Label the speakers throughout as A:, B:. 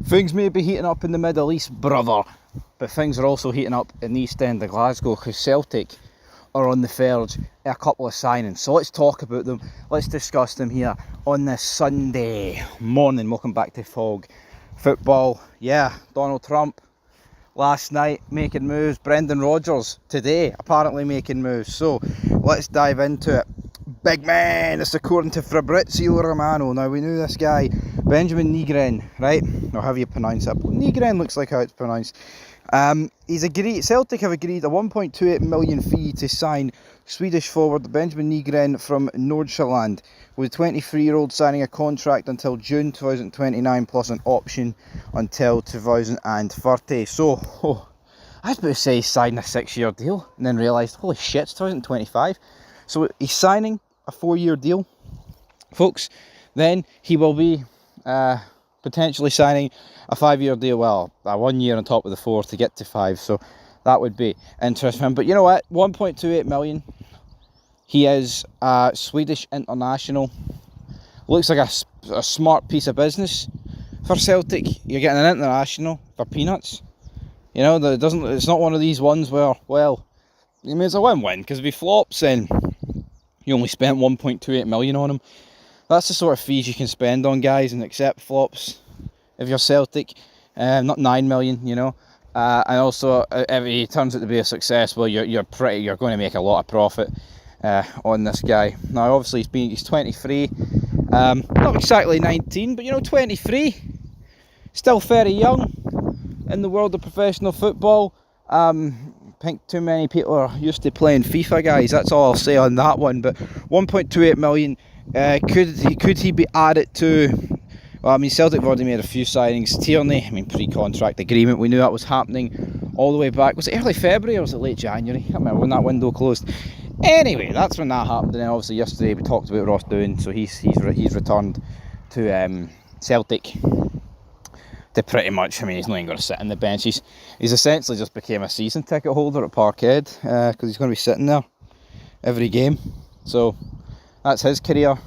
A: Things may be heating up in the Middle East, brother, but things are also heating up in the East End of Glasgow because Celtic are on the verge of a couple of signings. So let's talk about them, let's discuss them here on this Sunday morning. Welcome back to Fog Football. Yeah, Donald Trump last night making moves, Brendan Rodgers today apparently making moves. So let's dive into it. Big man, it's according to Fabrizio Romano. Now we knew this guy, Benjimin Nygren, right? Or however you pronounce it. Nygren looks like how it's pronounced. Celtic have agreed a 1.28 million fee to sign Swedish forward Benjimin Nygren from Nordsjælland, with the 23-year-old signing a contract until June 2029 plus an option until 2030. So, I was about to say he signed a 6-year deal and then realised, holy shit, it's 2025. So he's signing a 4-year deal, folks. Then he will be potentially signing a 5-year deal, well, a 1 year on top of the 4 to get to 5, so that would be interesting. But you know what, 1.28 million, he is a Swedish international. Looks like a smart piece of business for Celtic. You're getting an international for peanuts. You know, it's not one of these ones where, well, I mean, it's a win-win, because if he flops, then you only spent 1.28 million on him. That's the sort of fees you can spend on guys and accept flops if you're Celtic. Not 9 million, you know. And also, if he turns out to be a success, well, you're going to make a lot of profit on this guy. Now, obviously, he's 23, not exactly 19, but you know, 23, still very young in the world of professional football. I think too many people are used to playing FIFA, guys. That's all I'll say on that one. But 1.28 million. Could he be added to? Well, I mean, Celtic have already made a few signings. Tierney, I mean, pre-contract agreement. We knew that was happening all the way back. Was it early February or was it late January? I can't remember when that window closed. Anyway, that's when that happened. And then obviously yesterday we talked about Ross Doon, so he's returned to Celtic. To pretty much, I mean, he's not even going to sit on the bench. He's essentially just became a season ticket holder at Parkhead because he's going to be sitting there every game. So that's his career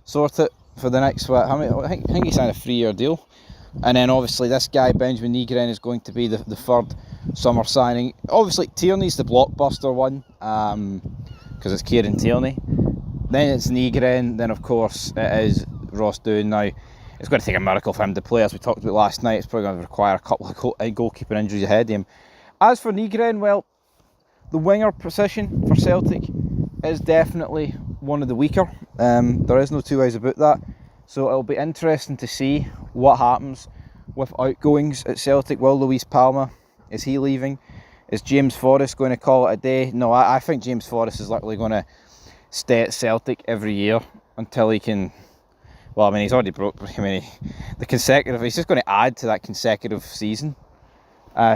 A: sorted for the next, what, I think he signed a 3-year deal. And then obviously this guy, Benjimin Nygren, is going to be the third summer signing. Obviously Tierney's the blockbuster one, because it's Kieran Tierney. Then it's Nygren, then of course it is Ross Doon. Now, it's going to take a miracle for him to play, as we talked about last night. It's probably going to require a couple of goalkeeping injuries ahead of him. As for Nygren, well, the winger position for Celtic is definitely one of the weaker. There is no two ways about that. So it'll be interesting to see what happens with outgoings at Celtic. Will Luis Palma, is he leaving? Is James Forrest going to call it a day? No, I think James Forrest is literally going to stay at Celtic every year until he can. Well, I mean, he's already broke. I mean, he's just going to add to that consecutive season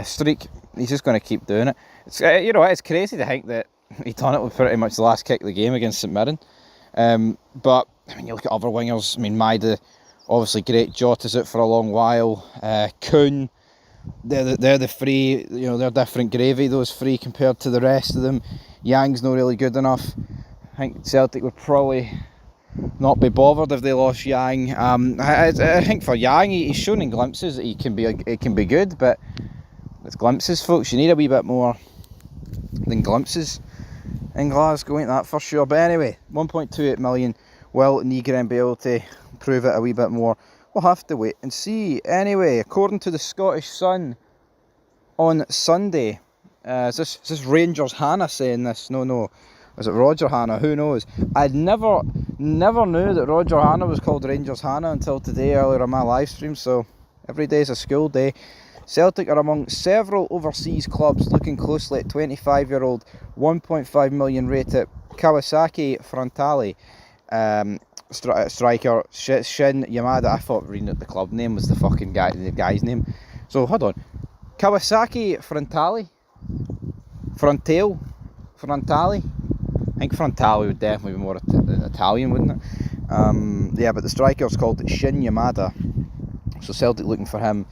A: streak. He's just going to keep doing it. It's, you know, it's crazy to think that he done it with pretty much the last kick of the game against St Mirren. But I mean, you look at other wingers. I mean, Maida, obviously great. Jota's out for a long while. Kuhn, they're the three. You know, they're different gravy. Those three compared to the rest of them. Yang's not really good enough. I think Celtic would probably not be bothered if they lost Yang. I think for Yang, he's shown in glimpses that he can be good, but it's glimpses, folks. You need a wee bit more than glimpses in Glasgow, ain't that for sure? But anyway, 1.28 million. Will Nygren be able to prove it a wee bit more? We'll have to wait and see. Anyway, according to the Scottish Sun on Sunday, is this Rangers Hannah saying this? No. Was it Roger Hannah? Who knows? I'd never knew that Roger Hannah was called Rangers Hannah until today, earlier on my live stream. So every day is a school day. Celtic are among several overseas clubs looking closely at 25-year-old 1.5 million rated Kawasaki Frontale striker Shin Yamada. I thought reading out the club name was the guy's name. So hold on, Kawasaki Frontale. I think Frontale would definitely be more Italian, wouldn't it? Yeah, but the striker's called Shin Yamada. So Celtic looking for him.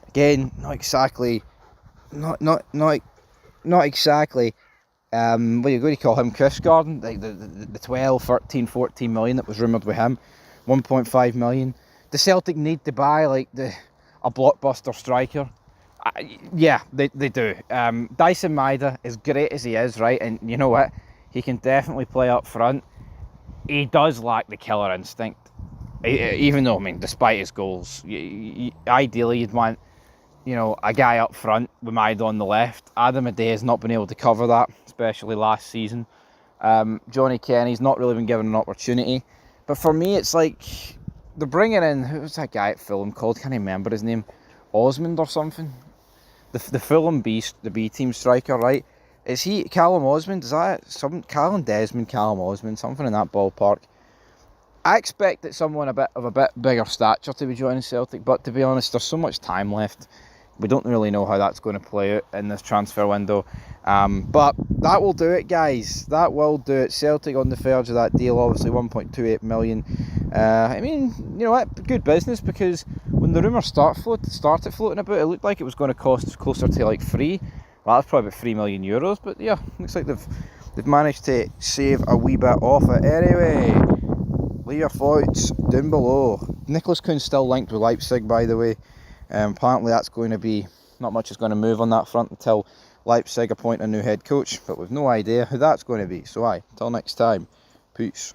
A: Again, not exactly. What are you going to call him? Chris Gordon? The 12, 13, 14 million that was rumoured with him. 1.5 million. The Celtic need to buy like the a blockbuster striker? Yeah, they do. Dyson Maeda, as great as he is, right, and you know what? He can definitely play up front. He does lack the killer instinct. Even though, I mean, despite his goals, ideally you'd want, a guy up front with Maeda on the left. Adam Ade has not been able to cover that, especially last season. Johnny Kenny's not really been given an opportunity. But for me, it's like they're bringing in, who's that guy at Fulham called? Can't remember his name. Osmond or something. The Fulham beast, the B team striker, right? Is he Callum Osmond? Is that Callum Desmond, Callum Osmond, something in that ballpark? I expected someone of a bit bigger stature to be joining Celtic, but to be honest, there's so much time left. We don't really know how that's going to play out in this transfer window. But that will do it, guys. That will do it. Celtic on the verge of that deal, obviously 1.28 million. I mean, you know what? Good business, because when the rumours started floating about, it looked like it was going to cost closer to like well, that's probably about €3 million. But yeah, looks like they've managed to save a wee bit off it. Anyway, leave your thoughts down below. Nicholas Kuhn's still linked with Leipzig, by the way. Apparently that's going to be, not much is going to move on that front until Leipzig appoint a new head coach, but we've no idea who that's going to be. So until next time, peace.